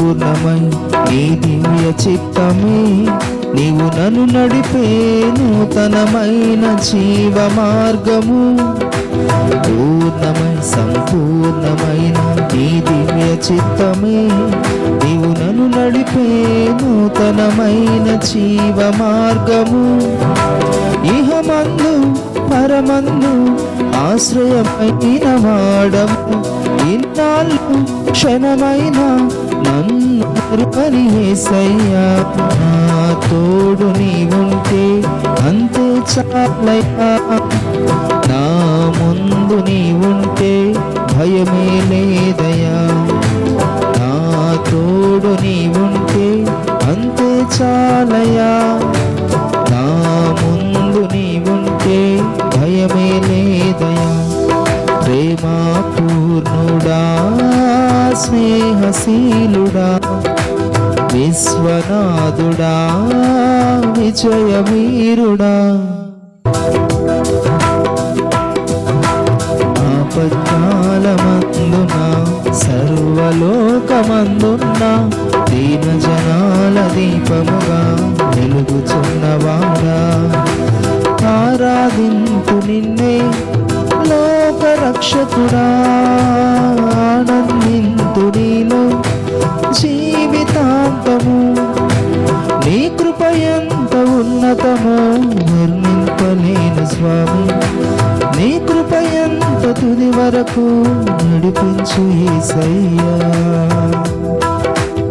పూర్ణమై నీ దివ్య చిత్తమే నీవు నన్ను నడిపే నూతనమైన జీవ మార్గము. పూర్ణమై సంపూర్ణమైన నీ దివ్య చిత్తమే నీవు నన్ను నడిపే నూతనమైన జీవ మార్గము. ఇహమందు పరమందు ఆశ్రయమైన వాడము. ఇన్నాళ్ళు క్షణమైన నన్ను కరుపని యేసయ్యా, నా తోడు నీవుంటే అంతే చాలయ్యా. నా ముందు నీవుంటే భయమే లేదయ్యా. నా తోడు నీవుంటే అంతే చాలయ్యా. నా ముందు నీవుంటే భయమే లేదయ్యా. ప్రేమా పూర్ణుడా స్నేహశీలుడా విశ్వనాథుడా విజయవీరుడా, ఆపత్కాలమందున సర్వలోకమందున్న దీన జనాల దీపముగా వెలుగుచున్నవాడా, ఆరాధింతు నిన్నే లోక రక్షకుడా. ఆనందింతు నీలో జీవితాంతము. నీ కృప ఎంత ఉన్నతమో వర్ణింపలేను స్వామి. నీ కృప ఎంత తుది వరకు నడిపించు యేసయ్యా.